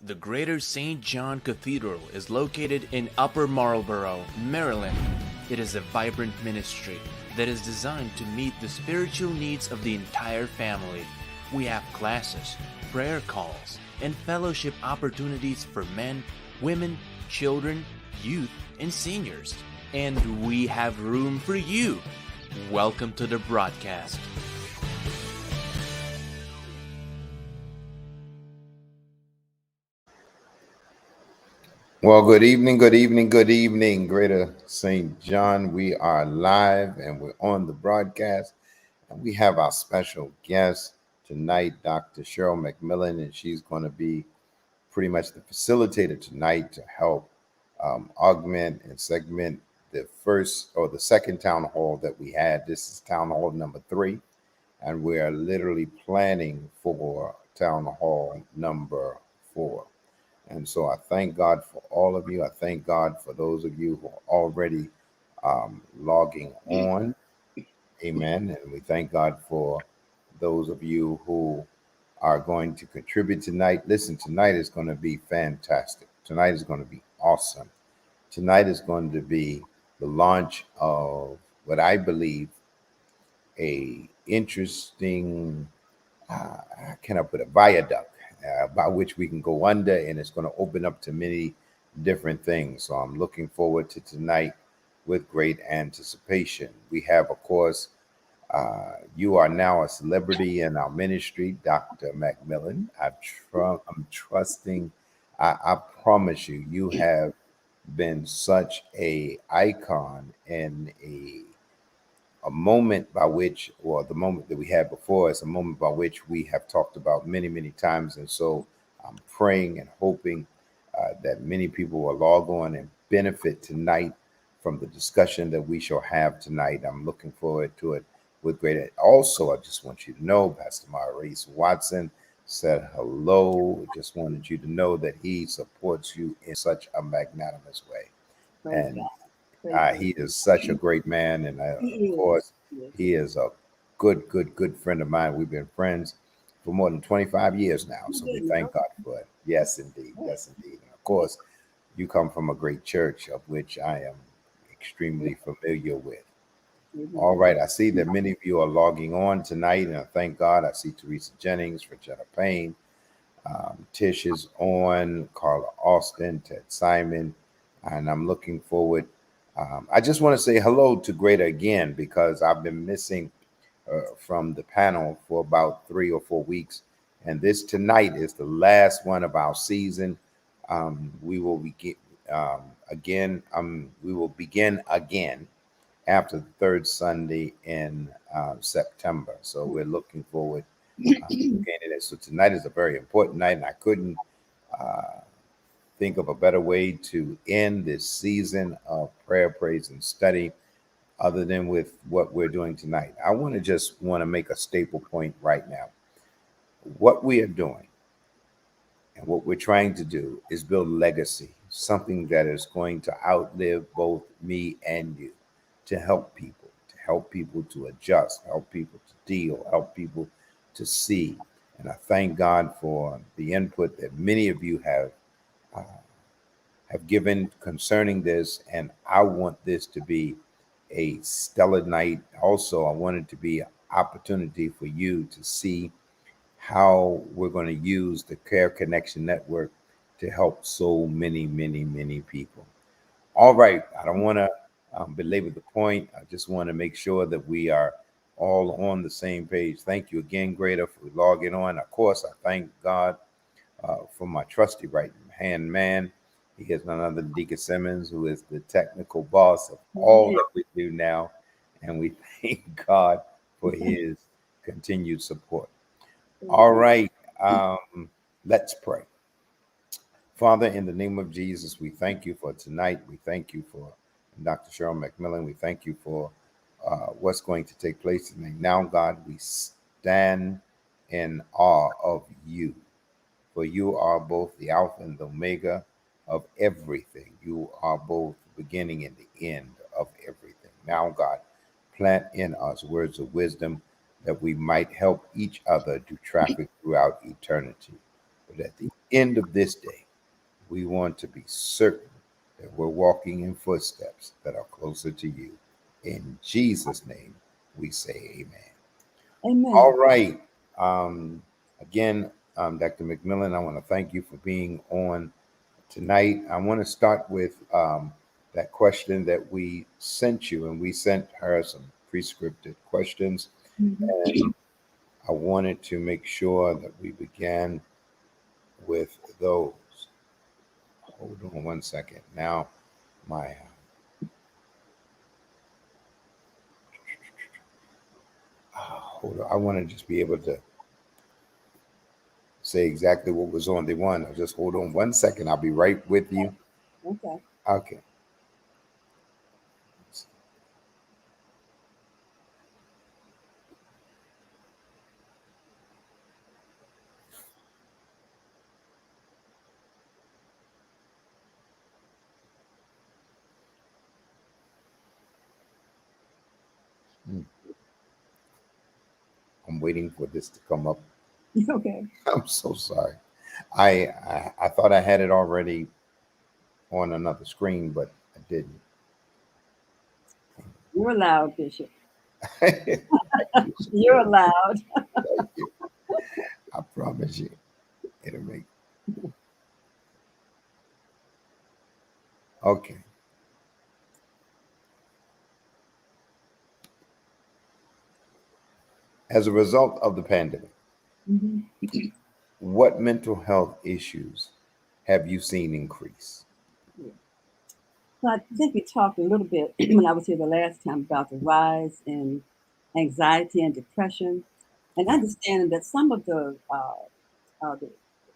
The Greater St. John Cathedral is located in Upper Marlboro, Maryland. It is a vibrant ministry that is designed to meet the spiritual needs of the entire family. We have classes, prayer calls, and fellowship opportunities for men, women, children, youth, and seniors. And we have room for you. Welcome to the broadcast. Well, good evening, good evening, good evening, Greater St. John. We are live and we're on the broadcast. And we have our special guest tonight, Dr. Cheryl McMillan, and she's going to be pretty much the facilitator tonight to help augment and segment the first or the second town hall that we had. This is town hall number 3, and we are literally planning for town hall number 4. And so I thank God for all of you. I thank God for those of you who are already logging on. Amen. And we thank God for those of you who are going to contribute tonight. Listen, tonight is going to be fantastic. Tonight is going to be awesome. Tonight is going to be the launch of what I believe a interesting, can I put a viaduct by which we can go under, and it's going to open up to many different things. So I'm looking forward to tonight with great anticipation. We have, of course, you are now a celebrity in our ministry, Dr. McMillan. I'm trusting. I promise you, you have been such a icon and a moment by which, or the moment that we had before is a moment by which we have talked about many, many times. And so I'm praying and hoping that many people will log on and benefit tonight from the discussion that we shall have tonight. I'm looking forward to it with great. Also, I just want you to know, Pastor Maurice Watson said hello. Just wanted you to know that he supports you in such a magnanimous way. And he is such a great man, and of course, he is a good friend of mine. We've been friends for more than 25 years now, so we thank God for it. Yes, indeed. Yes, indeed. And of course, you come from a great church of which I am extremely familiar with. All right, I see that many of you are logging on tonight, and I thank God. I see Teresa Jennings, Regina Payne, Tish is on, Carla Austin, Ted Simon, and I'm looking forward. I just want to say hello to Greta again because I've been missing from the panel for about 3 or 4 weeks, and this tonight is the last one of our season. We will begin again. We will begin again after the third Sunday in September. So we're looking forward to getting it. So tonight is a very important night, and I couldn't uh, think of a better way to end this season of prayer, praise, and study other than with what we're doing tonight. I want to make a staple point right now. What we are doing and what we're trying to do is build legacy, something that is going to outlive both me and you, to help people to adjust, help people to deal, help people to see. And I thank God for the input that many of you uh, have given concerning this, and I want this to be a stellar night. Also, I want it to be an opportunity for you to see how we're going to use the Care Connection Network to help so many, many, many people. All right, I don't want to belabor the point. I just want to make sure that we are all on the same page. Thank you again, Greta, for logging on. Of course, I thank God for my trusty right hand man. He is none other than Deacon Simmons, who is the technical boss of all that we do now. And we thank God for his continued support. All right, let's pray. Father, in the name of Jesus, we thank you for tonight. We thank you for Dr. Cheryl McMillan. We thank you for what's going to take place tonight. Now, God, we stand in awe of you, for you are both the Alpha and the Omega of everything. You are both the beginning and the end of everything. Now, God, plant in us words of wisdom that we might help each other to traffic throughout eternity. But at the end of this day, we want to be certain that we're walking in footsteps that are closer to you. In Jesus' name, we say amen. All Amen. right. Um, again, Dr. McMillan, I want to thank you for being on tonight. I want to start with that question that we sent you, and we sent her some prescripted questions. Mhm. And I wanted to make sure that we began with those. Hold on one second. Now, my hold on. I want to just be able to say exactly what was on the one. I'll just hold on one second. I'll be right with you. Okay. Okay. Hmm, I'm waiting for this to come up. Okay. I'm so sorry. I thought I had it already on another screen, but I didn't. You're allowed, Bishop. Thank you so You're much. allowed. Thank you. I promise you, it'll make. Okay. As a result of the pandemic, Mhm. what mental health issues have you seen increase? Yeah. So I think we talked a little bit when I was here the last time about the rise in anxiety and depression, and Yeah. understanding that some of uh, the,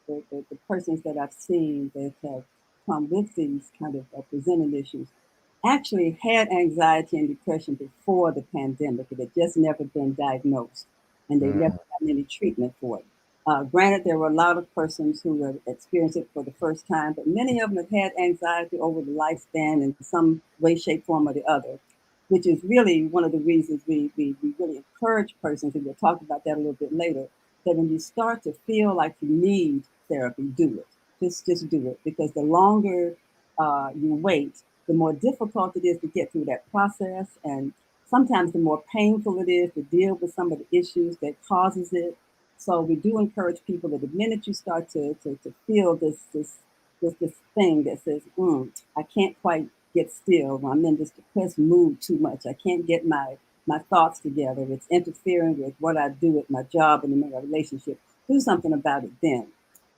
the persons that I've seen that have come with these kind of presenting issues actually had anxiety and depression before the pandemic. It had just never been diagnosed, and they never Mm, got any treatment for it. Granted, there were a lot of persons who have experienced it for the first time, but many of them have had anxiety over the lifespan in some way, shape, form, or the other, which is really one of the reasons we really encourage persons, and we'll talk about that a little bit later, that when you start to feel like you need therapy, do it. Just do it, because the longer you wait, the more difficult it is to get through that process, and sometimes the more painful it is to deal with some of the issues that causes it. So we do encourage people that the minute you start to feel this thing that says, I can't quite get still. I'm in this depressed mood too much. I can't get my thoughts together. It's interfering with what I do at my job and in my relationship. Do something about it then.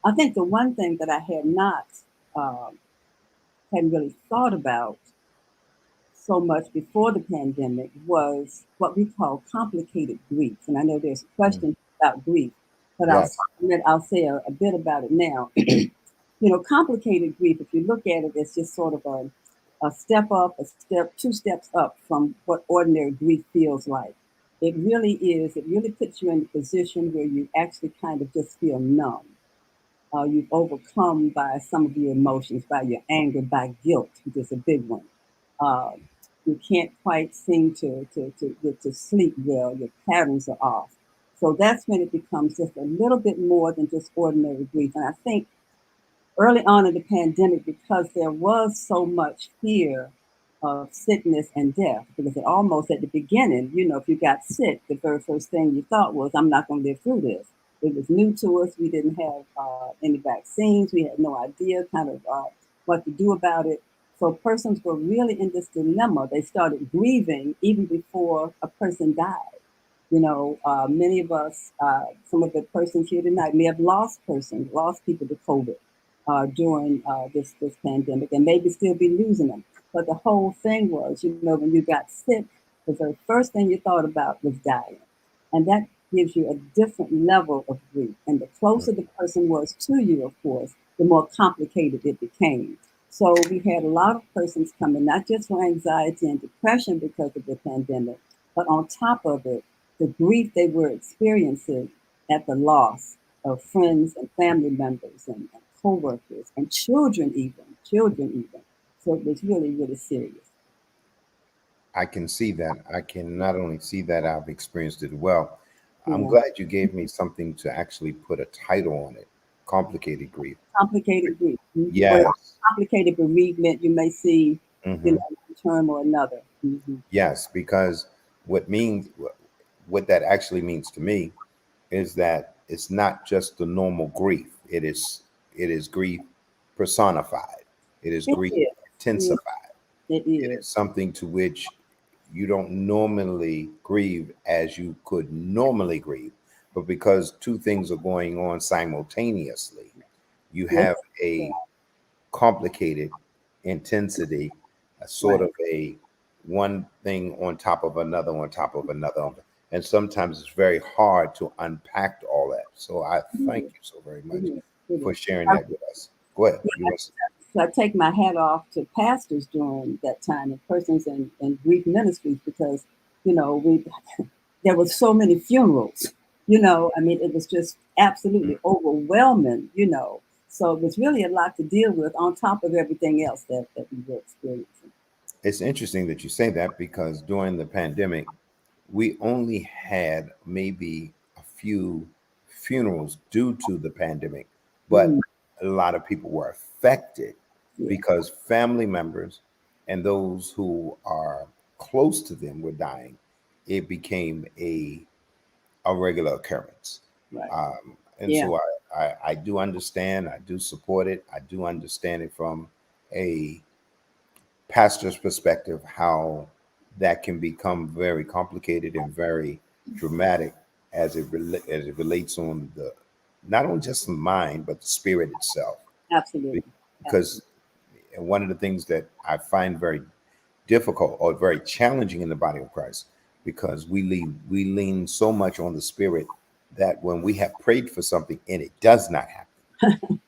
I think the one thing that I had not um, hadn't really thought about so much before the pandemic was what we call complicated grief. And I know there's mm, questions about grief, but yes. I'll say a bit about it now. Complicated grief, if you look at it, it's just sort of a step up, a step, two steps up from what ordinary grief feels like. It really puts you in a position where you actually kind of just feel numb. You've overcome by some of your emotions, by your anger, by guilt, which is a big one. Uh, you can't quite seem to sleep well. Your patterns are off. So that's when it becomes just a little bit more than just ordinary grief. And I think early on in the pandemic, because there was so much fear of sickness and death, because it almost at the beginning, if you got sick, the very first thing you thought was, I'm not going to live through this. It was new to us. We didn't have any vaccines. We had no idea kind of what to do about it. So persons were really in this dilemma. They started grieving even before a person died. Many of us, some of the persons here tonight may have lost people to COVID during this pandemic, and maybe still be losing them. But the whole thing was, when you got sick, the very first thing you thought about was dying, and that gives you a different level of grief. And the Mm, closer the person was to you, of course, the more complicated it became. So we had a lot of persons coming, not just for anxiety and depression because of the pandemic, but on top of it, the grief they were experiencing at the loss of friends and family members and co-workers and children even. So it was really, really serious. I can see that. I can not only see that, I've experienced it well. I'm Yeah. glad you gave me something to actually put a title on it. complicated grief. Complicated grief, or Yes. complicated bereavement. You may see, Hmm. one term or another. Yes, because what means what that actually means to me is that it's not just the normal grief. It is grief personified. It is It grief is. Mm, intensified. it It is. is something to which you don't normally grieve as you could normally grieve, but because two things are going on simultaneously, you Yes. have Yeah. a complicated intensity, a sort Right. of a one thing on top of another. And sometimes it's very hard to unpack all that. So I It thank is. you so very It much is. It for is. sharing that with us. Go ahead. You was So I take my hat off to pastors during that time and persons in grief ministries because, we there were so many funerals. I mean, it was just absolutely overwhelming. So it was really a lot to deal with on top of everything else that we were experiencing. it's interesting that you say that because during the pandemic, we only had maybe a few funerals due to the pandemic, Mhm. but a lot of people were affected Yeah, because family members and those who are close to them were dying. It became a regular occurrence. right. And Yeah, so I do understand, I do support it, I do understand it from a pastor's perspective how that can become very complicated and very dramatic as it relates on the not on just the mind but the spirit itself. absolutely. Because Absolutely. one of the things that I find very difficult or very challenging in the body of Christ, because we lean so much on the spirit that when we have prayed for something and it does not happen,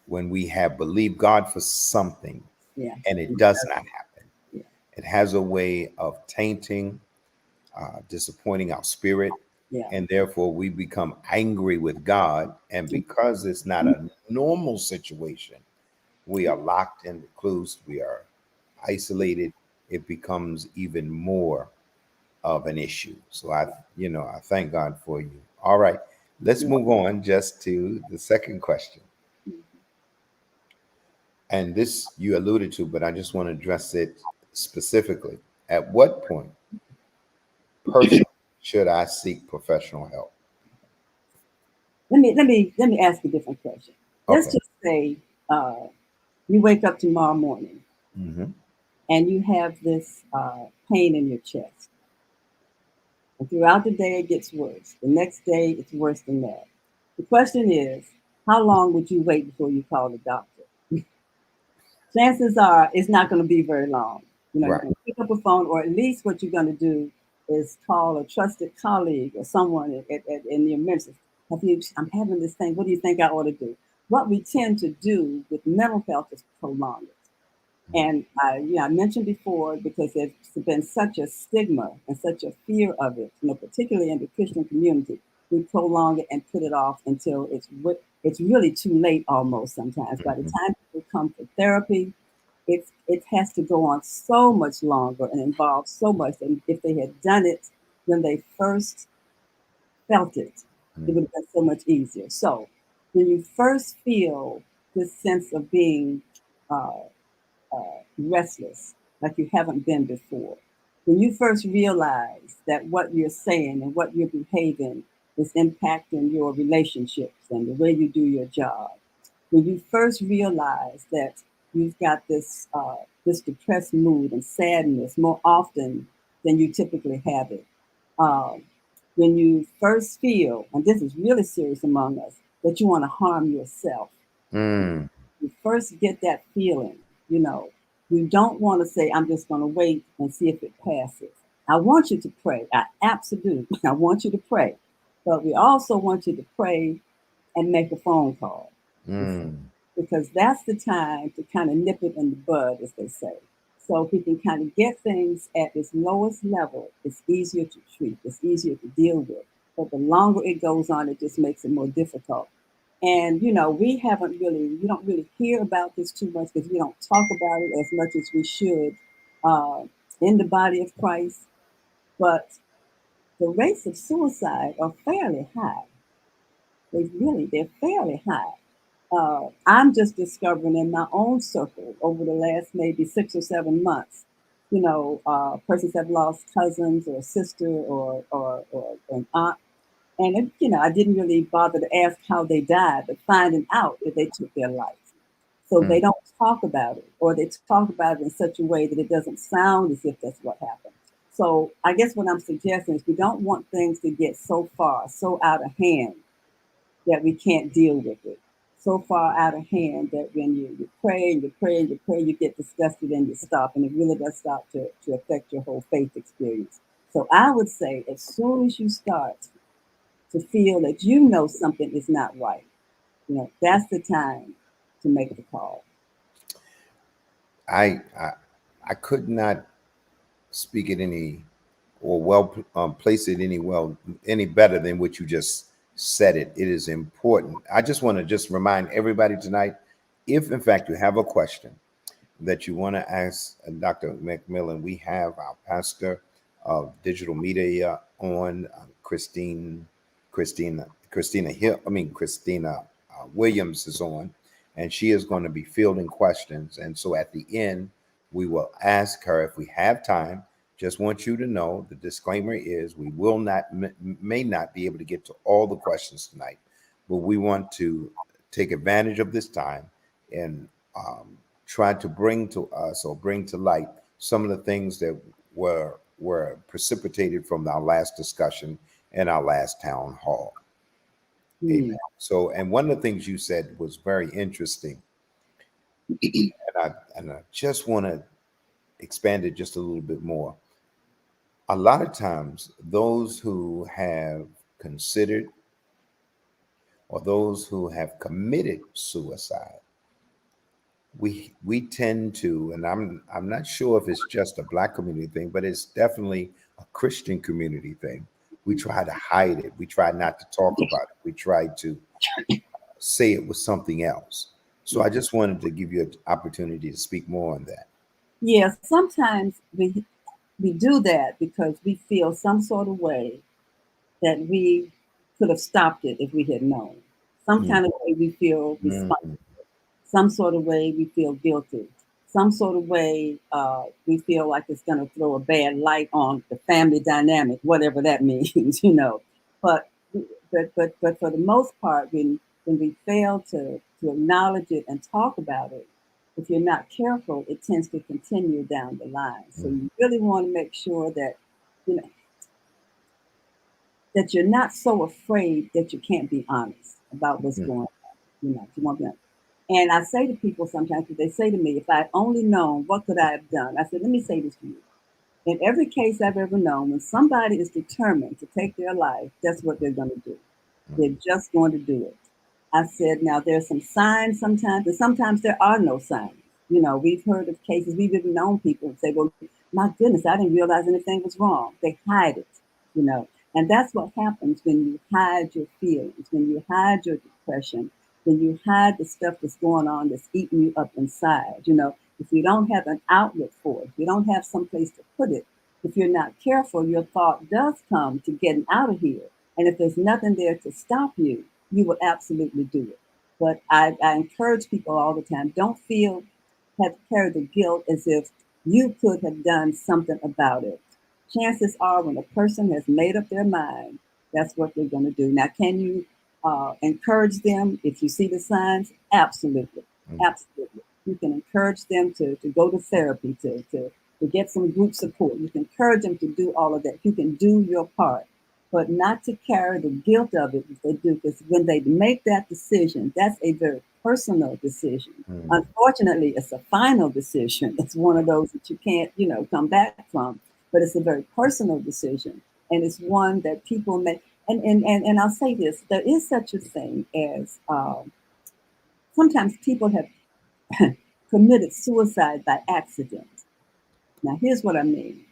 when we have believed God for something Yeah. and it does not happen, Yeah. it has a way of tainting, disappointing our spirit, Yeah. and therefore we become angry with God. And because it's not a normal situation, we are locked and reclused, we are isolated. It becomes even more of an issue. So I thank God for you. All right, let's Yeah. move on just to the second question. And this you alluded to, but I just want to address it specifically. At what point personally should I seek professional help? Let me ask a different question. Let's Okay. just say uh, you wake up tomorrow morning Hmm. and you have this pain in your chest. And throughout the day, it gets worse. The next day, it's worse than that. The question is, how long would you wait before you call the doctor? Chances are it's not going to be very long. You're Right. going to pick up a phone, or at least what you're going to do is call a trusted colleague or someone in the emergency. I'm having this thing. What do you think I ought to do? What we tend to do with mental health is prolong it. And I mentioned before because there's been such a stigma and such a fear of it, particularly in the Christian community. We prolong it and put it off until it's really too late almost sometimes. By the Mhm. time people come for therapy, it has to go on so much longer and involve so much. And if they had done it when they first felt it, it would Mhm. have been so much easier. So when you first feel this sense of being uh, restless like you haven't been before. When you first realize that what you're saying and what you're behaving is impacting your relationships and the way you do your job, when you first realize that you've got this depressed mood and sadness more often than you typically have it, um, when you first feel, and this is really serious among us, that you want to harm yourself, Mm. you first get that feeling, you don't want to say, I'm just going to wait and see if it passes. I want you to pray. I absolutely, I want you to pray. But we also want you to pray and make a phone call, you see, Mm. because that's the time to kind of nip it in the bud, as they say. So if we can kind of get things at its lowest level, it's easier to treat, it's easier to deal with. But the longer it goes on, it just makes it more difficult. And we don't really hear about this too much because we don't talk about it as much as we should uh, in the body of Christ. But the rates of suicide are fairly high. they're fairly high. I'm just discovering in my own circle over the last maybe 6 or 7 months, persons have lost cousins or a sister or an aunt. And, I didn't really bother to ask how they died, but finding out that they took their life. So they Mm. don't talk about it, or they talk about it in such a way that it doesn't sound as if that's what happened. So I guess what I'm suggesting is we don't want things to get so far, so out of hand that we can't deal with it. So far out of hand that when you pray and you pray and you pray, you get disgusted and you stop, and it really does start to affect your whole faith experience. So I would say as soon as you start to feel that something is not right, that's the time to make the call. I, I I could not speak it any or well place it any better than what you just said it. It is important. I just want to just remind everybody tonight, if in fact you have a question that you want to ask Dr. McMillan, we have our pastor of digital media on Christina Hill. I mean Christina Williams is on, and she is going to be fielding questions. And so at the end, we will ask her if we have time. Just want you to know the disclaimer is we will not may not be able to get to all the questions tonight, but we want to take advantage of this time and try to bring to us or bring to light some of the things that were precipitated from our last discussion in our last town hall. Hmm. Amen. So, and one of the things you said was very interesting, and I just want to expand it just a little bit more. A lot of times, those who have considered or those who have committed suicide, we tend to, and I'm not sure if it's just a black community thing, but it's definitely a Christian community thing. We try to hide it. We try not to talk about it. We try to say it was something else. So I Yeah. just wanted to give you an opportunity to speak more on that. Yeah, sometimes we do that because we feel some sort of way that we could have stopped it if we had known. Some Mm, kind of way we feel responsible. mm, Some sort of way we feel guilty. Some sort of way we feel like it's going to throw a bad light on the family dynamic, whatever that means. But but for the most part, when we fail to acknowledge it and talk about it, if you're not careful, it tends to continue down the line. So mm, you really want to make sure that you know that you're not so afraid that you can't be honest about what's mm, going on. You want to be honest. And I say to people sometimes, they say to me, if I'd only known, what could I have done? I said, let me say this to you. In every case I've ever known, when somebody is determined to take their life, that's what they're going to do. They're mm, just going to do it. I said, now there's some signs sometimes, and sometimes there are no signs. We've heard of cases, we've even known people say, well, my goodness, I didn't realize anything was wrong. They hide it, you know. And that's what happens when you hide your feelings, when you hide your depression, when you hide the stuff that's going on that's eating you up inside. If you don't have an outlet for it, if you don't have some place to put it, if you're not careful, your thought does come to getting out of here. And if there's nothing there to stop you, you will absolutely do it. But I encourage people all the time, don't have to carry the guilt as if you could have done something about it. Chances are when a person has made up their mind, that's what they're going to do. Now, can you encourage them if you see the signs? Absolutely. mm, Absolutely. You can encourage them to go to therapy, to get some group support. You can encourage them to do all of that. You can do your part, but not to carry the guilt of it if they do, because when they make that decision, that's a very personal decision. mm. Unfortunately, it's a final decision. It's one of those that you can't, come back from, but it's a very personal decision. And it's one that people make. And I'll say this, there is such a thing as sometimes people have committed suicide by accident. Now, here's what I mean.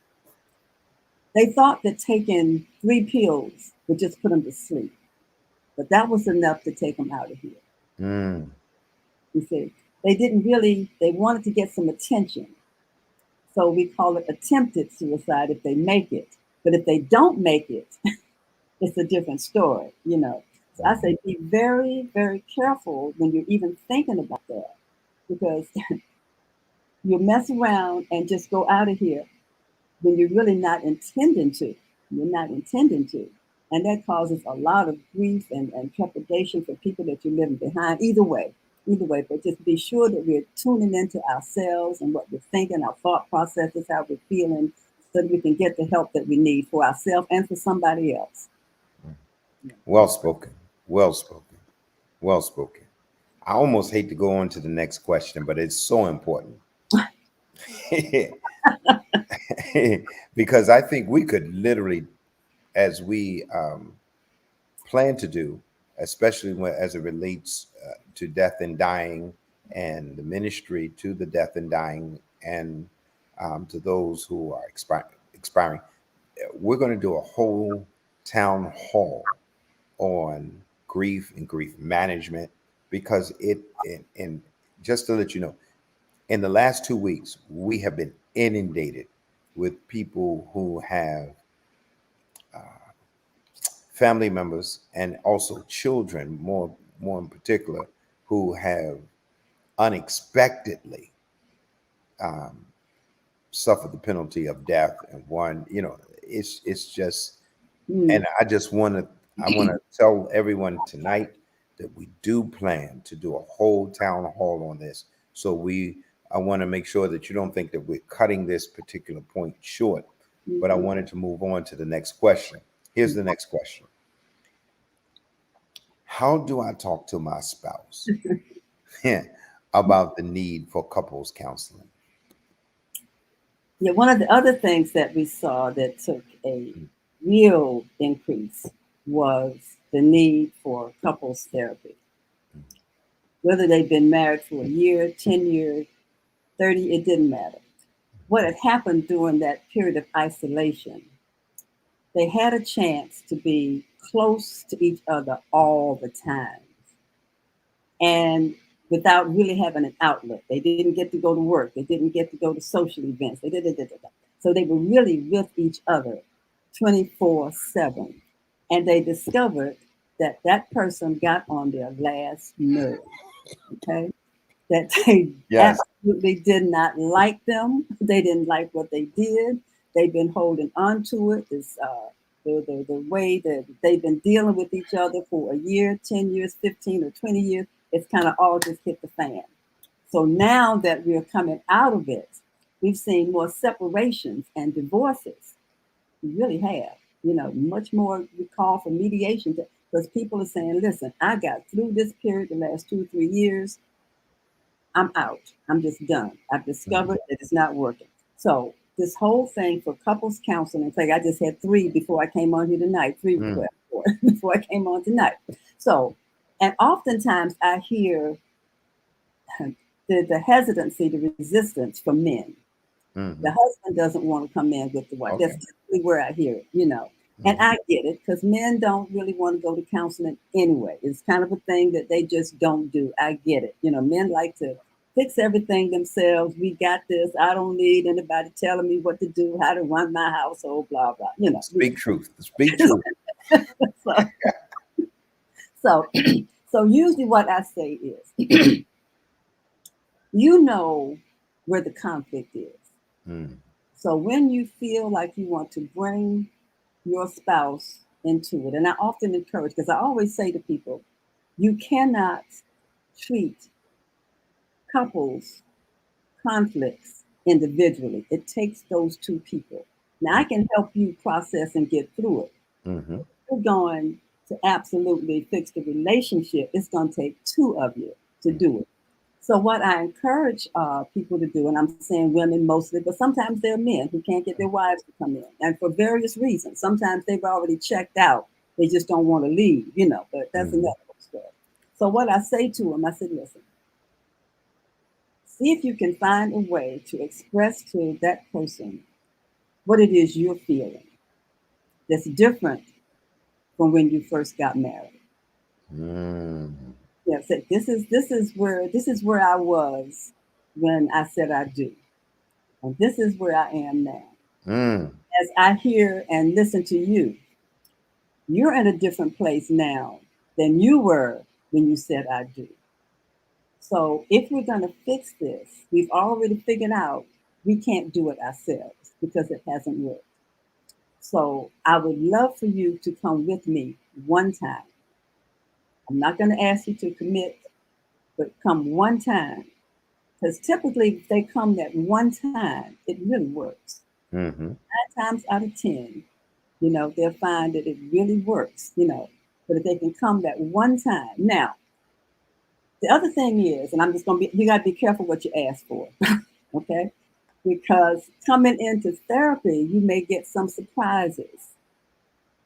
They thought that taking 3 pills would just put them to sleep, but that was enough to take them out of here. Mm. You see, they wanted to get some attention. So we call it attempted suicide if they make it. But if they don't make it, it's a different story. So I say be very, very careful when you're even thinking about that, because you mess around and just go out of here when you're really not intending to. You're not intending to. And that causes a lot of grief and trepidation for people that you're living behind. Either way, but just be sure that we're tuning into ourselves and what we're thinking, our thought processes, how we're feeling, so that we can get the help that we need for ourselves and for somebody else. Well spoken. Well spoken. Well spoken. I almost hate to go on to the next question, but it's so important. Because I think we could literally, as we plan to do, especially as it relates to death and dying and the ministry to the death and dying and to those who are expiring, we're going to do a whole town hall on grief and grief management because and just to let you know, in the last 2 weeks, we have been inundated with people who have family members and also children, more in particular, who have unexpectedly suffered the penalty of death. And one, it's just, Mm. and I want to tell everyone tonight that we do plan to do a whole town hall on this. So I want to make sure that you don't think that we're cutting this particular point short, but I Mhm. wanted to move on to the next question. Here's the next question. How do I talk to my spouse about the need for couples counseling? Yeah, one of the other things that we saw that took a real increase was the need for couples therapy. Whether they've been married for a year, 10 years, 30, it didn't matter. What had happened during that period of isolation, they had a chance to be close to each other all the time and without really having an outlet. They didn't get to go to work. They didn't get to go to social events. So they were really with each other 24/7. And they discovered that that person got on their last nerve. Okay. That they Yes. absolutely did not like them. They didn't like what they did. They've been holding on to it. The way that they've been dealing with each other for a year, 10 years, 15 or 20 years, it's kind of all just hit the fan. So now that we're coming out of it, we've seen more separations and divorces. We really have, much more we call for mediation because people are saying, listen, I got through this period the last 2 or 3 years. I'm out. I'm just done. I've discovered that it's not working. So this whole thing for couples counseling, in fact, I just had three before I came on here tonight, three Mm, requests before I came on tonight. So, and oftentimes I hear the hesitancy, the resistance from men. The mhm. husband doesn't want to come in with the wife. That's Okay. typically where I hear it. And Mhm. I get it because men don't really want to go to counseling anyway. It's kind of a thing that they just don't do. I get it. Men like to fix everything themselves. We got this. I don't need anybody telling me what to do, how to run my household, blah, blah. Speak truth. Speak truth. So, so, so usually what I say is, you know where the conflict is. Mm, So when you feel like you want to bring your spouse into it, and I often encourage, because I always say to people, you cannot treat couples conflicts individually. It takes those two people. Now I can help you process and get through it. mhm. If you're going to absolutely fix the relationship, it's going to take two of you to do it. So what I encourage people to do, and I'm saying women mostly, but sometimes there are men who can't get their wives to come in, and for various reasons. Sometimes they've already checked out; they just don't want to leave. But that's Mhm. another story. So what I say to them, I said, listen, see if you can find a way to express to that person what it is you're feeling that's different from when you first got married. Mm, Yeah, so this is where I was when I said I do, and this is where I am now. mm, As I hear and listen to you, you're in a different place now than you were when you said I do. So if we're going to fix this, we've already figured out we can't do it ourselves because it hasn't worked. So I would love for you to come with me one time. I'm not going to ask you to commit, but come one time. Because typically, if they come that one time, it really works. Mm-hmm. 9 times out of 10, they'll find that it really works. But if they can come that one time. Now, the other thing is, and I'm just going to you got to be careful what you ask for, okay? Because coming into therapy, you may get some surprises,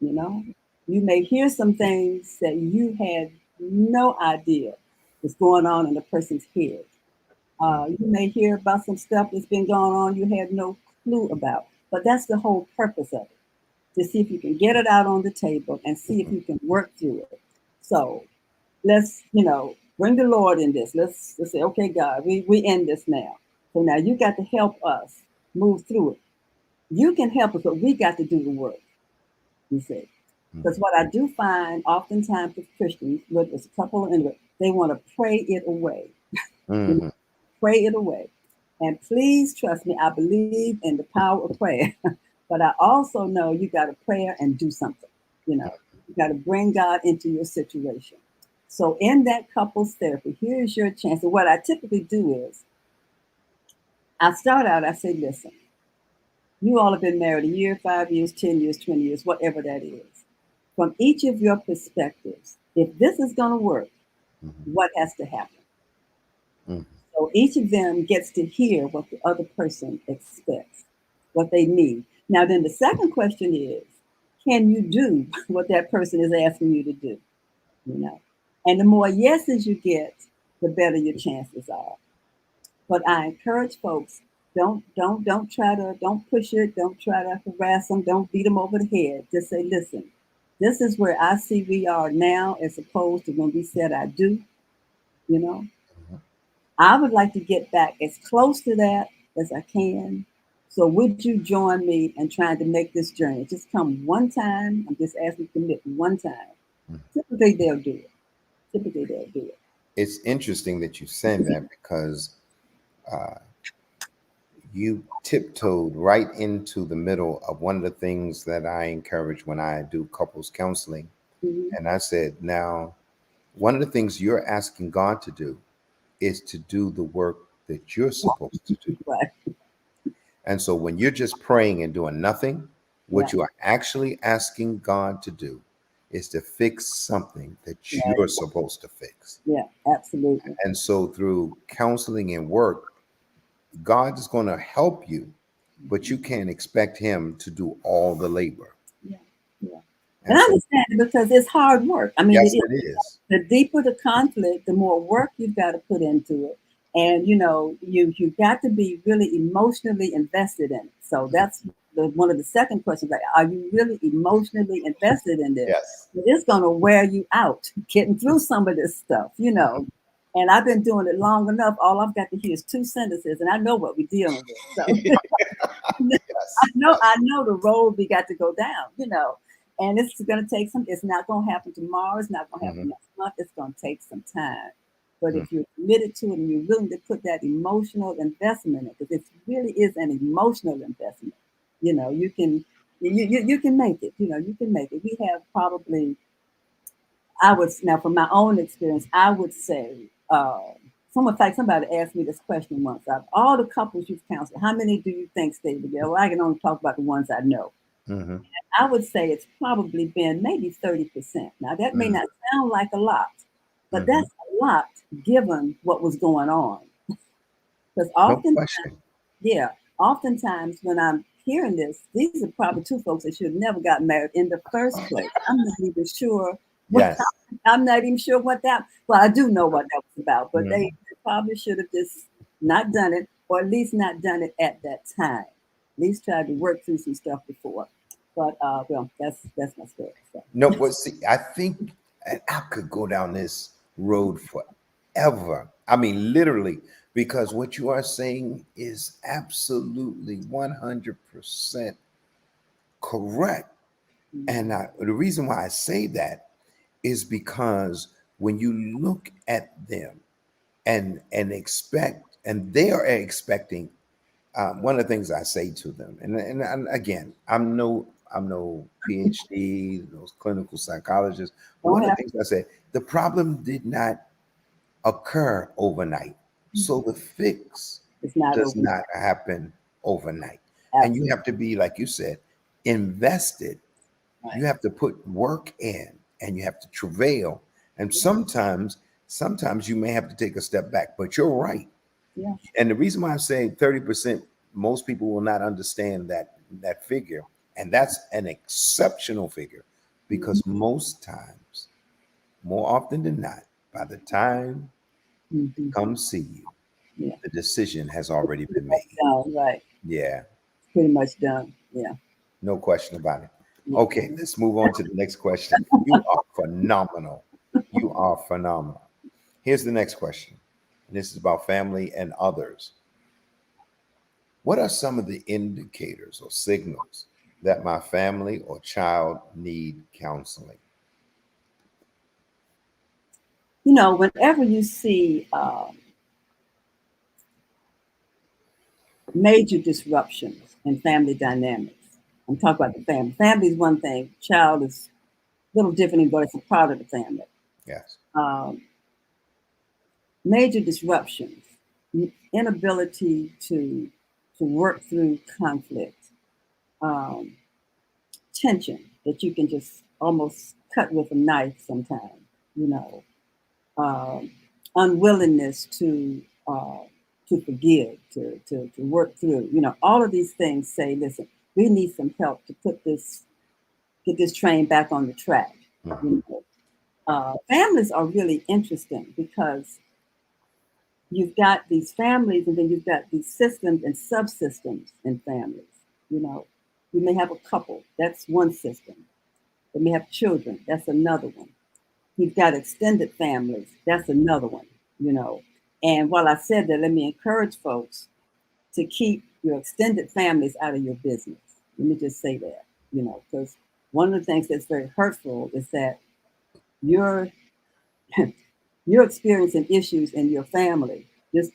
you know? You may hear some things that you had no idea was going on in the person's head. You may hear about some stuff that's been going on you had no clue about. But that's the whole purpose of it, to see if you can get it out on the table and see if you can work through it. So let's, bring the Lord in this. Let's say, okay, God, we end this now. So now you got to help us move through it. You can help us, but we got to do the work, you see. Because what I do find oftentimes with Christians, with there's a couple of they want to pray it away. Mm-hmm. Pray it away. And please trust me, I believe in the power of prayer. But I also know you got to pray and do something. You got to bring God into your situation. So in that couples therapy, here's your chance. And what I typically do is I start out, I say, listen, you all have been married a year, 5 years, 10 years, 20 years, whatever that is. From each of your perspectives, if this is going to work, what has to happen? Mm-hmm. So each of them gets to hear what the other person expects, what they need. Now, then the second question is, can you do what that person is asking you to do? And the more yeses you get, the better your chances are. But I encourage folks, don't push it, don't try to harass them, don't beat them over the head. Just say, listen, this is where I see we are now as opposed to when we said I do, you know. I would like to get back as close to that as I can. So would you join me in trying to make this journey? Just come one time. I'm just asking you to commit one time. Typically they'll do it. Typically they'll do it. It's interesting that you said that because you tiptoed right into the middle of one of the things that I encourage when I do couples counseling. Mhm. And I said, now, one of the things you're asking God to do is to do the work that you're supposed to do. Right. And so when you're just praying and doing nothing, Yeah. what you are actually asking God to do is to fix something that Right. you're supposed to fix. Yeah. Absolutely. And so through counseling and work, God is going to help you, but you can't expect him to do all the labor. Yeah. Yeah. And And I so, understand it because it's hard work. I mean, it yes, is. it is. The deeper the conflict, the more work you've got to put into it. And you've got to be really emotionally invested in it. So that's one of the second questions. Like, are you really emotionally invested in this? Yes. It's going to wear you out getting through some of this stuff. And I've been doing it long enough. All I've got to hear is 2 sentences, and I know what we're dealing with. So I Yes. know, I know the road we got to go down. And it's going to take it's not going to happen tomorrow. It's not going to happen Mhm. next month. It's going to take some time. But Mhm. if you're committed to it and you're willing to put that emotional investment in it, because it really is an emotional investment, you can make it. You can make it. We have probably, now from my own experience, I would say, somebody asked me this question once. Out of all the couples you've counseled, how many do you think stay together? Well, I can only talk about the ones I know. Mhm. I would say it's probably been maybe 30%. Now, that may Mhm. not sound like a lot, but Mhm. that's a lot given what was going on. Because No question. yeah, oftentimes when I'm hearing this, these are probably two folks that should have never got married in the first place. I'm not even sure what Yes. I'm not even sure what that. Well, I do know what that was about, but they Mhm. probably should have just not done it, or at least not done it at that time. At least tried to work through some stuff before. But well, that's my story. So. No, but see, I think and I could go down this road forever. I mean, literally, because what you are saying is absolutely 100% correct. And the reason why I say that is because when you look at them and expect, and they are expecting, one of the things I say to them, and again, I'm no PhD, those clinical psychologist, but Don't one of the have things I say, the problem did not occur overnight, so the fix it's not does open. not happen overnight, and you Absolutely have to be, like you said, invested. You right. have to put work in, and you have to travail, and sometimes you may have to take a step back, but you're right. Yeah. And the reason why I'm saying 30%, most people will not understand that figure, and that's an exceptional figure, because most times, more often than not, by the time they Mm-hmm. come see you, Yeah. the decision has already Pretty been much made. done. Right. Yeah, Pretty much done. Yeah. no question about it. Yeah. Okay, let's move on to the next question. You are phenomenal. You are phenomenal. Here's the next question. And this is about family and others. What are some of the indicators or signals that my family or child need counseling? Whenever you see major disruptions in family dynamics, I'm talking about the family. Family is one thing. Child is a little different, but it's a part of the family. Yes. Um, Major disruptions, inability to work through conflict, um, tension that you can just almost cut with a knife sometimes, you know, um, unwillingness to forgive, to work through, all of these things say, listen, we need some help to get this train back on the track. Mhm. You know? Families are really interesting because you've got these families and then you've got these systems and subsystems in families. You know, you may have a couple, that's one system. They may have children, that's another one. You've got extended families, that's another one, you know. And while I said that, let me encourage folks to keep your extended families out of your business. Let me just say that, because one of the things that's very hurtful is that you're you're experiencing issues in your family, just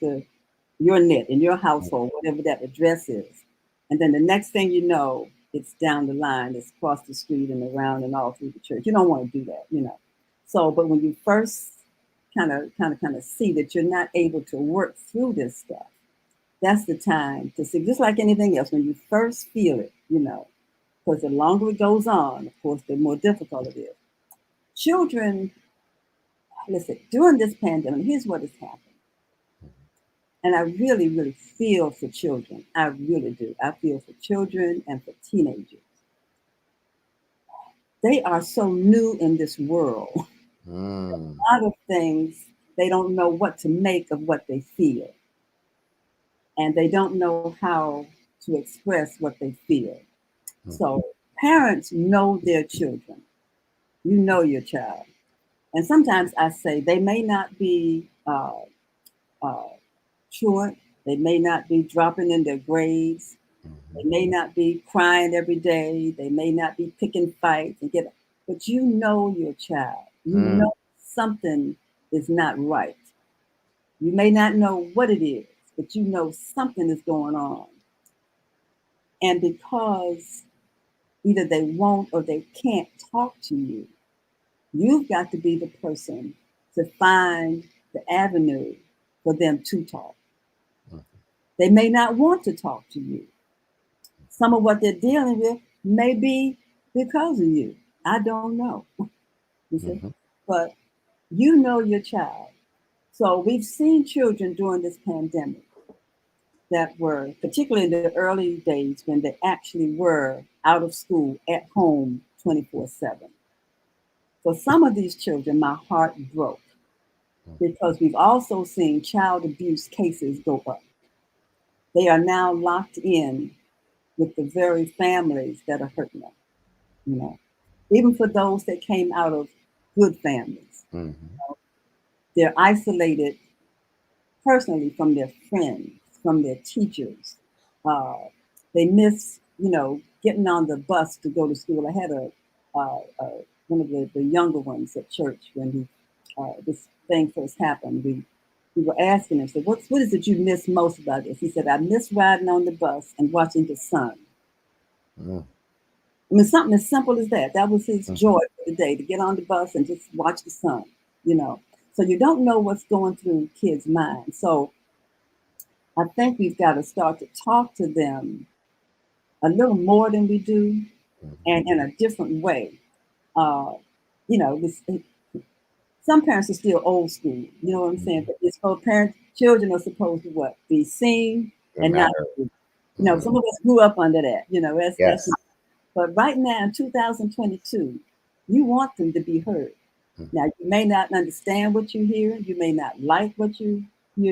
your net in your household, whatever that address is. And then the next thing you know, it's down the line, it's across the street and around and all through the church. You don't want to do that. So, but when you first kind of see that you're not able to work through this stuff, that's the time to see, just like anything else, when you first feel it, because the longer it goes on, of course, the more difficult it is. Children, listen, during this pandemic, here's what has happened. And I really, really feel for children. I really do. I feel for children and for teenagers. They are so new in this world. Mm. A lot of things, they don't know what to make of what they feel. And they don't know how to express what they feel. So parents know their children. You know your child. And sometimes I say they may not be uh, truant. They may not be dropping in their grades. They Mhm. may not be crying every day. They may not be picking fights but you know your child. You Mm. know something is not right. You may not know what it is, but you know something is going on. And because either they won't or they can't talk to you, you've got to be the person to find the avenue for them to talk. They may not want to talk to you. Some of what they're dealing with may be because of you. I don't know. You see? Mhm. But you know your child. So we've seen children during this pandemic that were, particularly in the early days when they actually were out of school at home 24/7. For some of these children, my heart broke because we've also seen child abuse cases go up. They are now locked in with the very families that are hurting them, you know. Even for those that came out of good families, Mhm. they're isolated personally from their friends, from their teachers. Uh, they miss, getting on the bus to go to school. I had one of the younger ones at church when this thing first happened. We were asking him, so what is it you miss most about this? He said, I miss riding on the bus and watching the sun. Mm, I mean, something as simple as that. That was his mhm, joy for the day, to get on the bus and just watch the sun, you know. So you don't know what's going through kids' minds. So I think we've got to start to talk to them a little more than we do mhm, and in a different way. Uh, you know, some parents are still old school. You know what I'm saying? mhm. But it's for parents, children are supposed to what? Be seen No and not. matter. You know, Mm, some of us grew up under that. You know, that's. yes. But right now in 2022, you want them to be heard. Mhm, Now you may not understand what you're hearing. You may not like what you're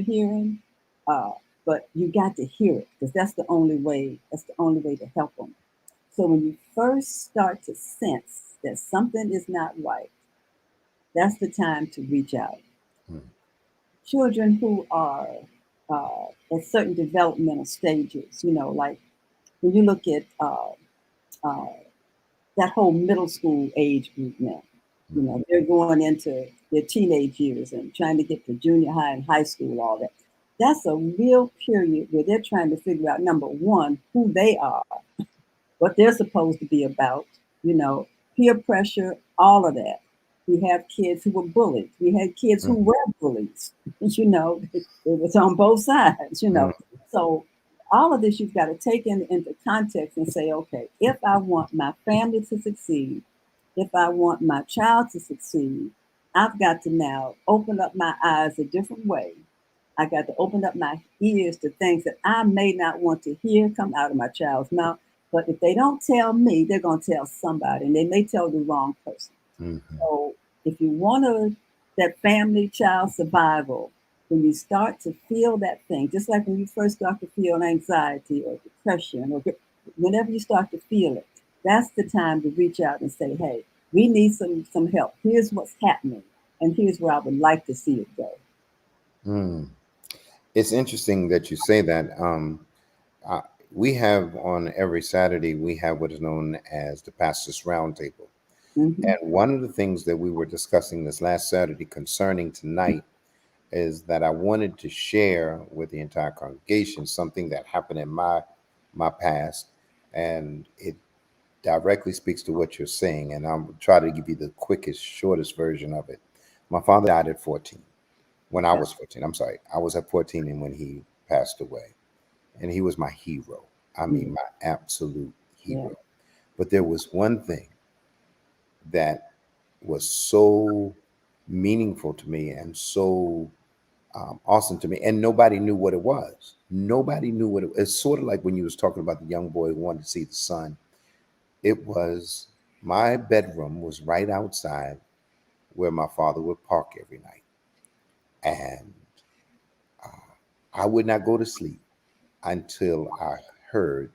hearing, uh, but you got to hear it because that's the only way. That's the only way to help them. So when you first start to sense that something is not right, that's the time to reach out. mhm, Children who are at certain developmental stages, you know, like when you look at uh, that whole middle school age group now, you mhm, know, they're going into their teenage years and trying to get to junior high and high school, all that. That's a real period where they're trying to figure out, number one, who they are, what they're supposed to be about, you know, peer pressure, all of that. We have kids who were bullied. We had kids who mhm, were bullies. You know, it was on both sides, you mhm, know. So all of this you've got to take into context and say, okay, if I want my family to succeed, if I want my child to succeed, I've got to now open up my eyes a different way. I got to open up my ears to things that I may not want to hear come out of my child's mouth. But if they don't tell me, they're going to tell somebody, and they may tell the wrong person. mhm, So if you want that family child survival, when you start to feel that thing, just like when you first start to feel anxiety or depression, or whenever you start to feel it, that's the time to reach out and say, "Hey, we need some help. Here's what's happening, and here's where I would like to see it go." mm. It's interesting that you say that. Uh, we have on every Saturday, we have what is known as the Pastor's Roundtable. Hmm. And one of the things that we were discussing this last Saturday concerning tonight is that I wanted to share with the entire congregation something that happened in my past, and it directly speaks to what you're saying. And I'll try to give you the quickest, shortest version of it. My father died at 14. When I Okay. was 14, I'm sorry, I was at 14 and when he passed away, and he was my hero. I Yeah. mean, my absolute Yeah. hero. But there was one thing that was so meaningful to me and so awesome to me, and nobody knew what it was. Nobody knew what it was. It's sort of like when you was talking about the young boy who wanted to see the sun. It was my bedroom was right outside where my father would park every night, and I would not go to sleep until I heard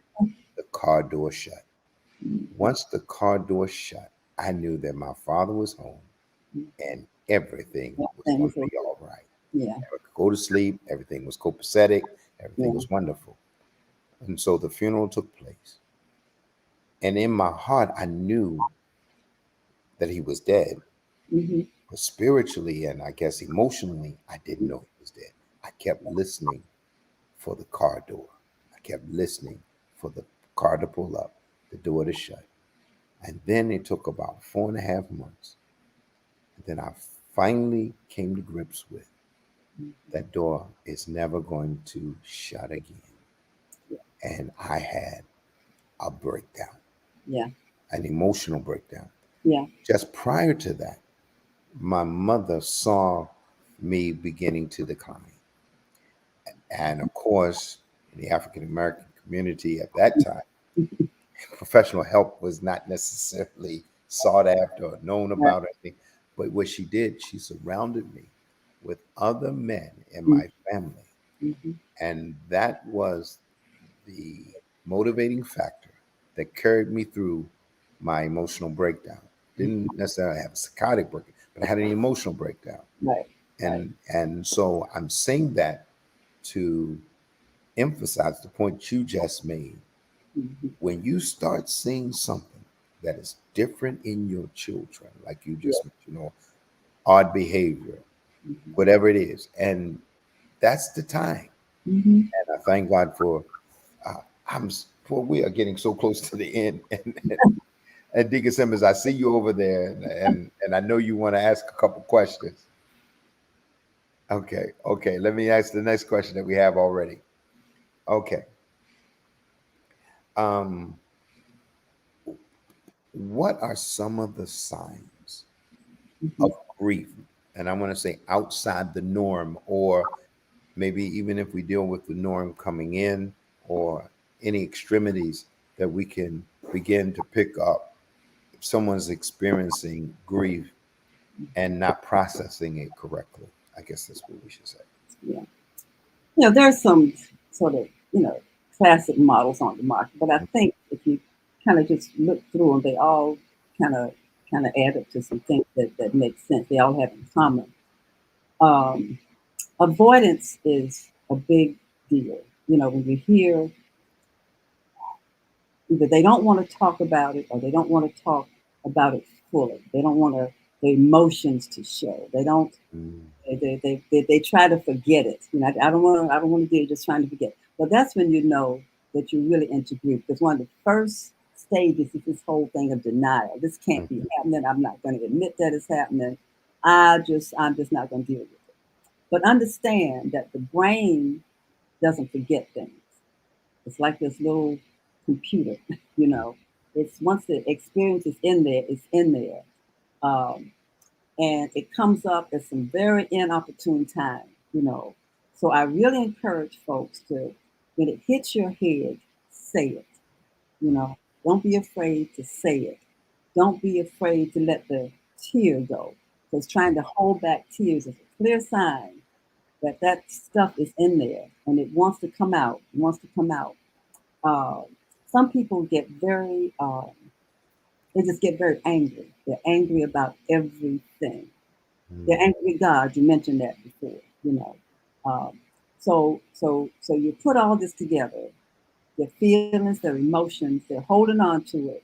the car door shut. Once the car door shut, I knew that my father was home and everything Yeah. was going Things to will be all right. Yeah. I could go to sleep, everything was copacetic, everything Yeah. was wonderful. And so the funeral took place. And in my heart, I knew that he was dead, Hmm. but spiritually and I guess emotionally, I didn't know he was dead. I kept listening for the car door. I kept listening for the car to pull up, the door to shut. And then it took about 4.5 months. And then I finally came to grips with that door is never going to shut again. And I had a breakdown, Yeah. an emotional breakdown. Yeah. Just prior to that, my mother saw me beginning to decline. And of course, in the African American community at that time, professional help was not necessarily sought after or known Right. about or anything. But what she did, she surrounded me with other men in my Mm-hmm. family. Mm-hmm. And that was the motivating factor that carried me through my emotional breakdown. Didn't necessarily have a psychotic breakdown, but I had an emotional breakdown. Right. Right. And so I'm saying that to emphasize the point you just made. Mm-hmm. When you start seeing something that is different in your children, like you Yeah. just mentioned, odd behavior, Mhm. whatever it is. And that's the time. Mhm. And I thank God for, uh, for we are getting so close to the end. And Deacon Simmons, I see you over there, and I know you want to ask a couple questions. Okay, okay. Let me ask the next question that we have already. Okay. Um, what are some of the signs of Mhm. grief? And I want to say outside the norm, or maybe even if we deal with the norm coming in, or any extremities that we can begin to pick up if someone's experiencing grief and not processing it correctly. I guess that's what we should say. Yeah. There's some sort of, classic models on the market, but I think if you kind of just look through them, they all kind of kind of add up to some things that make sense. They all have in common. Um, Avoidance is a big deal. When you hear either they don't want to talk about it or they don't want to talk about it fully. They don't want their emotions to show. They don't. Mm, They try to forget it. I don't want to do it just trying to forget. But that's when you know that you're really into grief. Because one of the first stages is this whole thing of denial. This can't be mhm, happening. I'm not going to admit that it's happening. I'm just not going to deal with it. But understand that the brain doesn't forget things. It's like this little computer, you know. It's once the experience is in there, it's in there. Um, and it comes up at some very inopportune time. So I really encourage folks to, when it hits your head, say it. You know, don't be afraid to say it. Don't be afraid to let the tear go, because trying to hold back tears is a clear sign that that stuff is in there and it wants to come out. It wants to come out. Uh, some people get very, they just get very angry. They're angry about everything. They're mm, angry with God. You mentioned that before. Um, so you put all this together, their feelings, their emotions, they're holding on to it.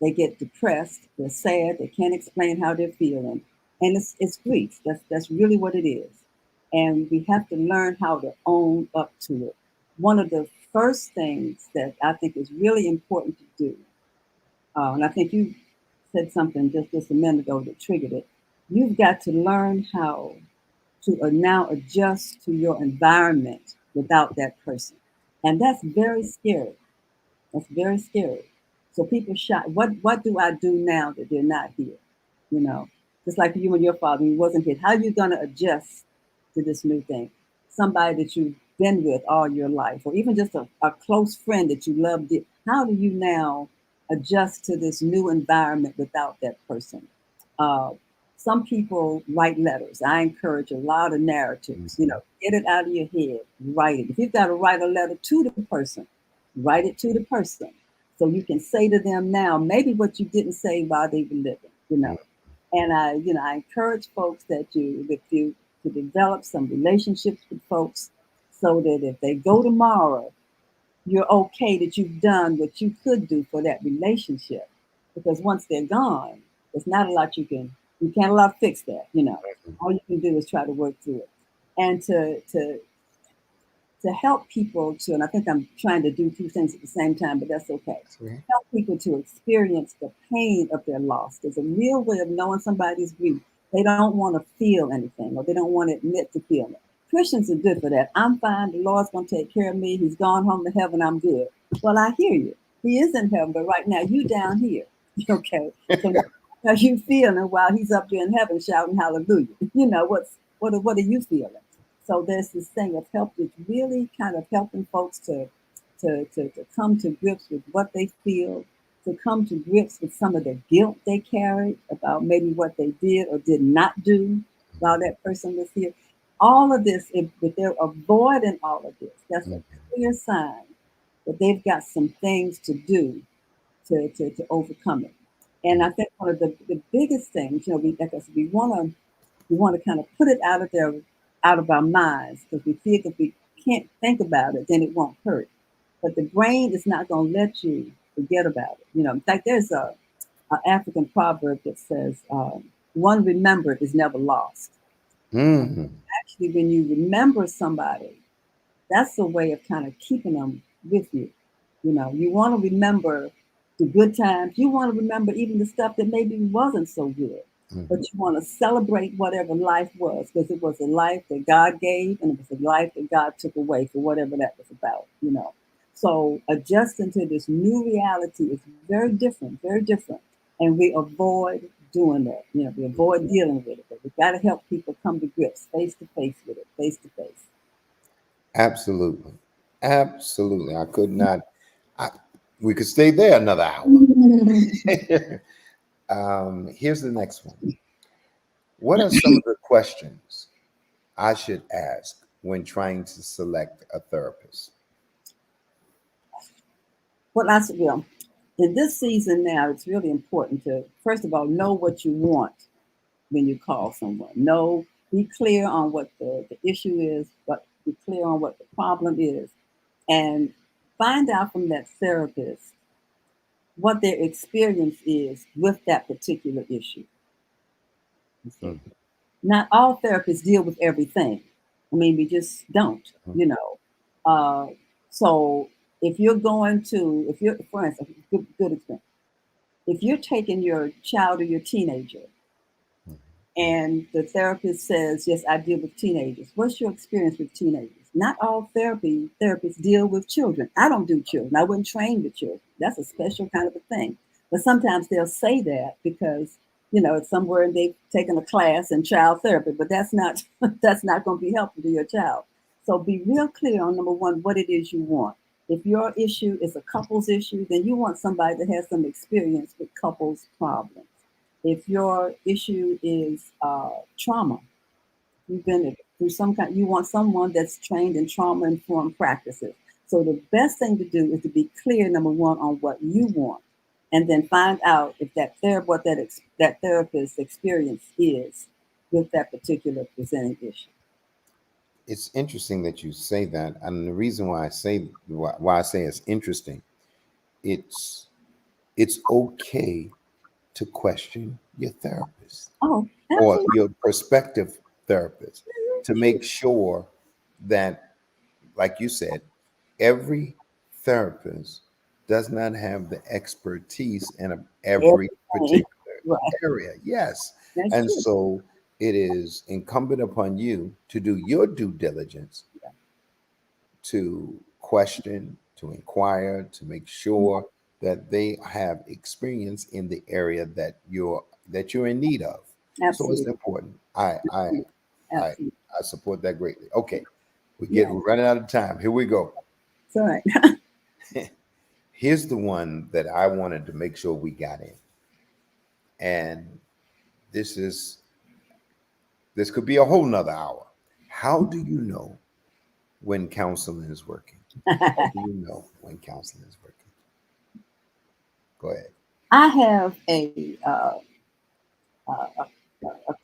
They get depressed, they're sad, they can't explain how they're feeling. And it's grief. That's really what it is. And we have to learn how to own up to it. One of the first things that I think is really important to do, and I think you said something just a minute ago that triggered it. You've got to learn how to now adjust to your environment without that person. And that's very scary. That's very scary. So people shot. What do I do now that they're not here? You know, just like you and your father, he wasn't here. How are you gonna adjust to this new thing? Somebody that you've been with all your life, or even just a close friend that you loved. How do you now adjust to this new environment without that person? Uh, some people write letters. I encourage a lot of narratives. mhm, Get it out of your head. Write it. If you've got to write a letter to the person, write it to the person so you can say to them now maybe what you didn't say while they were living. mm, And I encourage folks that you to develop some relationships with folks so that if they go tomorrow, you're okay that you've done what you could do for that relationship. Because once they're gone, there's not a lot you can't a lot fix that. mhm. All you can do is try to work through it. And to help people to, and I think I'm trying to do two things at the same time, but that's okay. Sweet. Help people to experience the pain of their loss. There's a real way of knowing somebody's grief. They don't want to feel anything or they don't want to admit to feeling it. Christians are good for that. I'm fine. The Lord's going to take care of me. He's gone home to heaven. I'm good. Well, I hear you. He is in heaven, but right now you down here. Okay. So how you feeling while he's up there in heaven shouting hallelujah? What are you feeling? So there's this thing of help. It's really kind of helping folks to come to grips with what they feel, to come to grips with some of the guilt they carried about maybe what they did or did not do while that person was here. All of this, if they're avoiding all of this, that's a Mhm, clear sign that they've got some things to do to overcome it. And mhm, I think one of the biggest things, like I said, we want to kind of put it out of there, out of our minds, because we feel if we can't think about it, then it won't hurt. But the brain is not going to let you forget about it. In fact, there's African proverb that says, one remembered is never lost. Mm-hmm. Actually, when you remember somebody, that's a way of kind of keeping them with you. You want to remember the good times. You want to remember even the stuff that maybe wasn't so good. But Mm-hmm. you want to celebrate whatever life was, because it was a life that God gave and it was a life that God took away for whatever that was about. So adjusting to this new reality is very different, very different. And we avoid doing that. We avoid dealing with it. But we got to help people come to grips face to face with it, face to face. Absolutely. Absolutely. I could not. I, we could stay there another hour. Here's the next one. What are some of the questions I should ask when trying to select a therapist? Well, in this season now, it's really important to, first of all, know what you want when you call someone. Be clear on what the issue is, but be clear on what the problem is, and find out from that therapist what their experience is with that particular issue. Okay. Mhm. Not all therapists deal with everything. I mean, we just don't. Uh, so for instance, good experience. If you're taking your child or your teenager and the therapist says, yes, I deal with teenagers. What's your experience with teenagers? Not all therapists deal with children. I don't do children. I wouldn't train with children. That's a special kind of a thing. But sometimes they'll say that because, it's somewhere and they've taken a class in child therapy, but that's not that's not going to be helpful to your child. So be real clear on number one, what it is you want. If your issue is a couples issue, then you want somebody that has some experience with couples problems. If your issue is trauma, you've been through some kind, you want someone that's trained in trauma informed practices. So the best thing to do is to be clear, number one, on what you want, and then find out if that therapist's experience is with that particular presenting issue. It's interesting that you say that, and the reason why I say it's interesting, it's it's okay to question your therapist Oh, or absolutely. your prospective therapist to make sure that, like you said, every therapist does not have the expertise in every Everything. particular Right. area. Yes. That's And true. so it is incumbent upon you to do your due diligence, to question, to inquire, to make sure that they have experience in the area that you're in need of. So it's Absolutely. important. I Absolutely. I support that greatly. Okay, Yeah. we're running out of time. Here we go. It's all right. Here's the one that I wanted to make sure we got in, and this is this could be a whole nother hour. How do you know when counseling is working? How do you know when counseling is working? Go ahead. I have a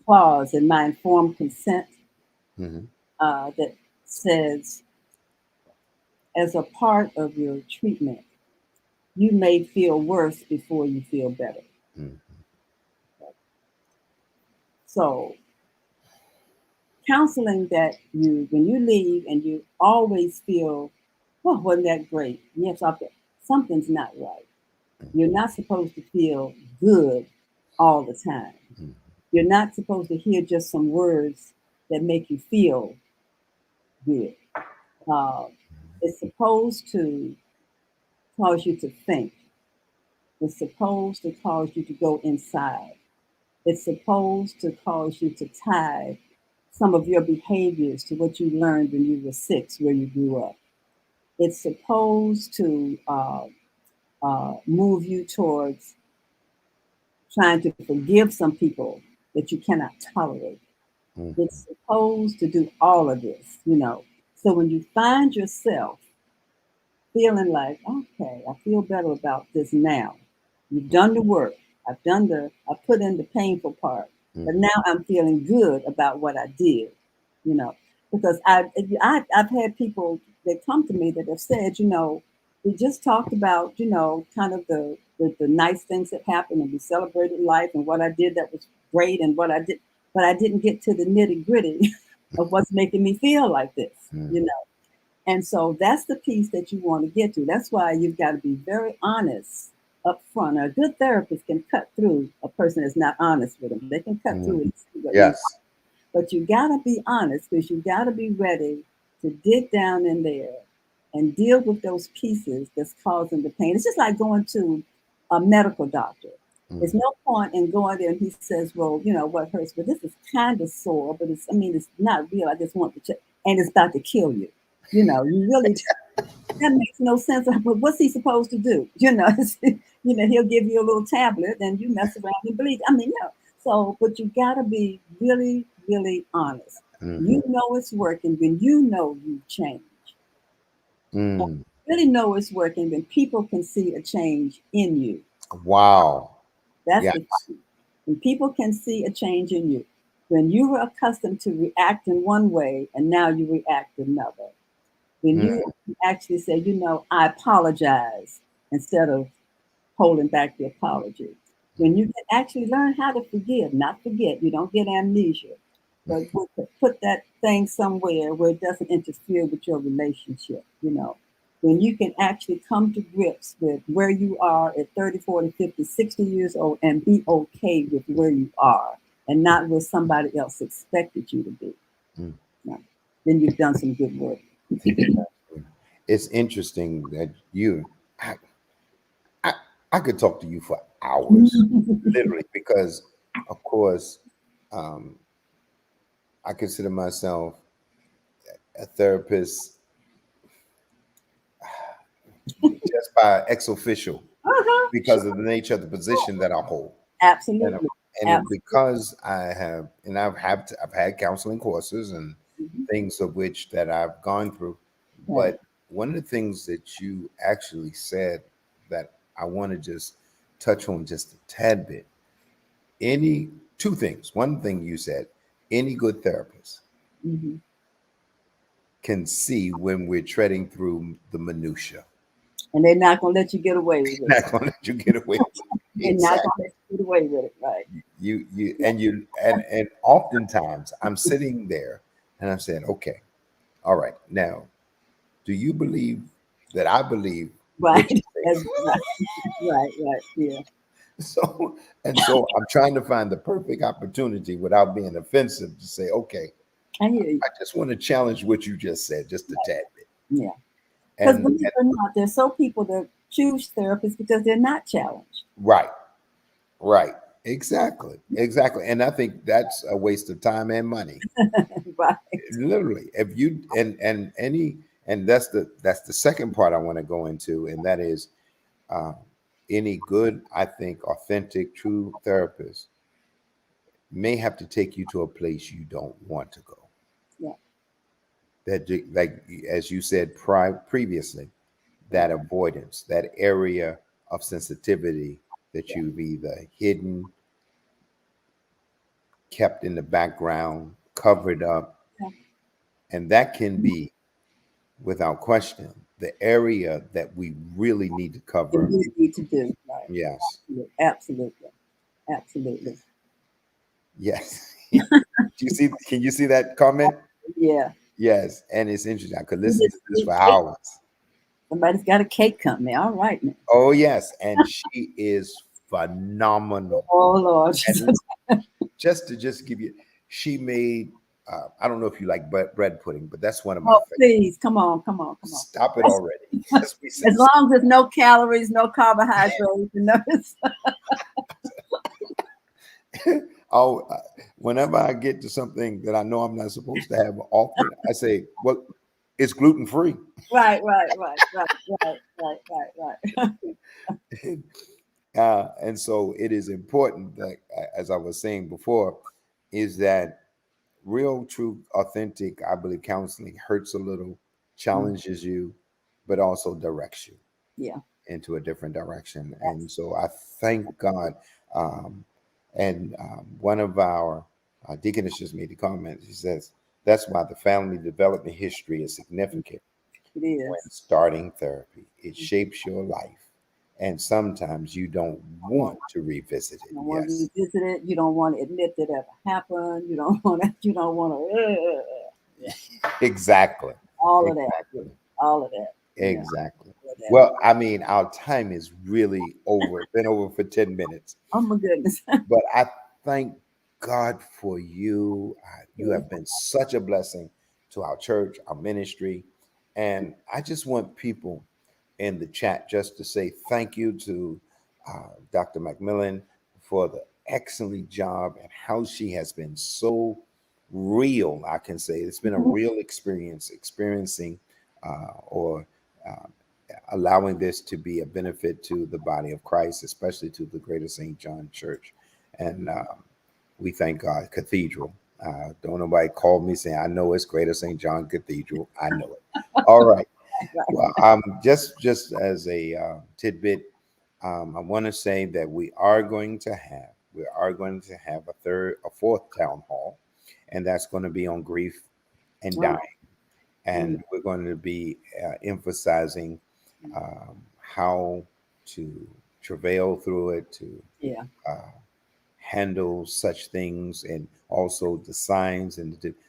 clause in my informed consent Hmm. that says, as a part of your treatment, you may feel worse before you feel better. Hmm. So, counseling that when you leave and you always feel, oh, wasn't that great? Yes, something's not right. You're not supposed to feel good all the time. You're not supposed to hear just some words that make you feel good. Uh, it's supposed to cause you to think. It's supposed to cause you to go inside. It's supposed to cause you to tie some of your behaviors to what you learned when you were 6, where you grew up. It's supposed to move you towards trying to forgive some people that you cannot tolerate. Hmm. It's supposed to do all of this. So when you find yourself feeling like, okay, I feel better about this now. You've done the work. I put in the painful part, but Hmm. now I'm feeling good about what I did, you know, because I've had people that come to me that have said, we just talked about, kind of the the nice things that happened, and we celebrated life and what I did that was great and what I did, but I didn't get to the nitty gritty of what's making me feel like this, you know. And so that's the piece that you want to get to. That's why you've got to be very honest up front. A good therapist can cut through a person that's not honest with them. They can cut through and see what Yes. but you got to be honest, because you got to be ready to dig down in there and deal with those pieces that's causing the pain. It's just like going to a medical doctor. There's no point in going there and he says, well, you know, what hurts, but this is kind of sore, but it's, I mean, it's not real. I just want to check. And it's about to kill you. You know, you really, that makes no sense. But what's he supposed to do? You know, he'll give you a little tablet and you mess around and bleed. I mean, no. So, but you got to be really, really honest. You know it's working when you know you've changed. Really know it's working when people can see a change in you. Wow. That's the thing. When people can see a change in you. When you were accustomed to react in one way and now you react another. When you actually say, you know, I apologize instead of holding back the apology. When you can actually learn how to forgive, not forget, you don't get amnesia, but put that thing somewhere where it doesn't interfere with your relationship, you know. When you can actually come to grips with where you are at 30, 40, 50, 60 years old and be okay with where you are and not where somebody else expected you to be. No, then you've done some good work. It's interesting that I could talk to you for hours, literally, because of course, I consider myself a therapist just by ex officicio because of the nature of the position that I hold. Absolutely. And because I've had counseling courses and things of which that I've gone through. But one of the things that you actually said that I want to just touch on just a tad bit. Two things. One thing you said, any good therapist can see when we're treading through the minutia. And they're not going to let you get away with it. They're not going to let you get away with it. They're not going to let you get away with it, right? And oftentimes I'm sitting there and I'm saying, okay, all right, now, do you believe that I believe? Right. Right, yeah. So I'm trying to find the perfect opportunity without being offensive to say, okay, I hear you. I just want to challenge what you just said, just a tad bit. Yeah. Because believe it or not, there's so people that choose therapists because they're not challenged. Right. Exactly. And I think that's a waste of time and money. Right. Literally. If you and that's the second part I want to go into, and that is any good, I think, authentic, true therapist may have to take you to a place you don't want to go. Yeah. That, like as you said previously, that avoidance, that area of sensitivity that you've either hidden, kept in the background, covered up, and that can be, without question, the area that we really need to cover. You need to do, right? Yes. Absolutely. Yes. Can you see that comment? Yeah. Yes. And it's interesting. I could listen to this for hours. Somebody's got a cake company. All right, man. Oh, yes. And she is phenomenal. Oh, Lord. Just to give you, she made, I don't know if you like bread pudding, but that's one of my favorites. Please, come on. Stop it already. As long as there's no calories, no carbohydrates, whenever I get to something that I know I'm not supposed to have often, I say, well, it's gluten free. Right. And so it is important that, as I was saying before, is that real, true, authentic, I believe counseling hurts a little, challenges you, but also directs you into a different direction. And so I thank God. One of our deaconesses made the comment. She says, that's why the family development history is significant. It is. When starting therapy, it shapes your life and sometimes you don't want to revisit it. You don't want to Yes, revisit it. You don't want to admit that it ever happened. You don't want to. You don't want to. exactly. All of that. Exactly. All of that. Yeah. Exactly. All of that. Well, I mean, our time is really over. Been over for 10 minutes. Oh my goodness. But I thank God for you. You have been such a blessing to our church, our ministry. And I just want people in the chat just to say thank you to Dr. McMillan for the excellent job and how she has been so real. I can say it's been a real experience, experiencing or uh, allowing this to be a benefit to the body of Christ, especially to the Greater St. John Church. And we thank God. Cathedral. Don't nobody call me saying, I know it's Greater St. John Cathedral. I know it. All right. Well, just as a tidbit, I want to say that we are going to have a fourth town hall, and that's going to be on grief and dying, and we're going to be emphasizing how to travail through it, to Yeah. handle such things, and also the signs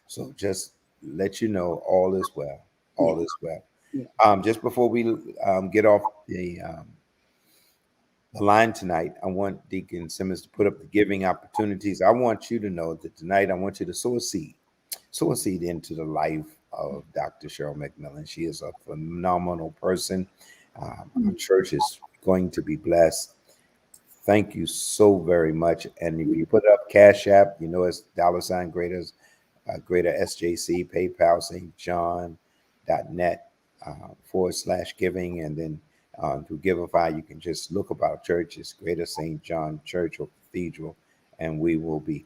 so just let you know all is well. All Yeah. is well. Yeah. Just before we get off the line tonight, I want Deacon Simmons to put up the giving opportunities. I want you to know that tonight I want you to sow a seed into the life of Dr. Cheryl McMillan. She is a phenomenal person. Our church is going to be blessed. Thank you so very much. And if you put up Cash App, you know it's $ greater SJC, PayPal, St. John.net /giving. And then through Giveify, you can just look up our church. It's Greater St. John Church or Cathedral. And we will be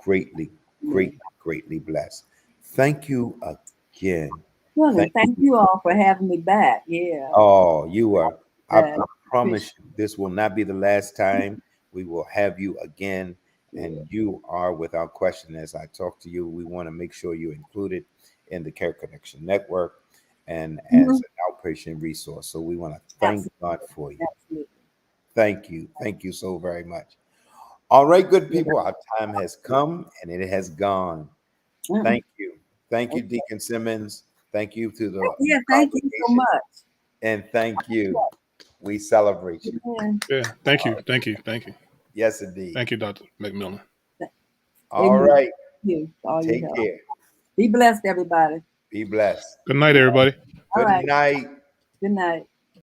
greatly, greatly, greatly blessed. Thank you again. Well, and Thank thank you all for having me back. Yeah. Oh, you are. I That- promise you, this will not be the last time. We will have you again, and you are without question. As I talk to you, we want to make sure you're included in the Care Connection Network and as an outpatient resource. So we want to thank God for you. Absolutely. Thank you. Thank you so very much. All right, good people, our time has come and it has gone. Thank you. Thank you, Deacon Simmons. Thank you to the Yeah, thank you so congregation. much. And thank you. We celebrate you. Yeah. Yeah. Thank you. Thank you. Thank you. Yes, indeed. Thank you, Dr. McMillan. All Amen. right. Thank you for all your Take help. care. Be blessed, everybody. Be blessed. Good night, everybody. All Good right. night. Good night.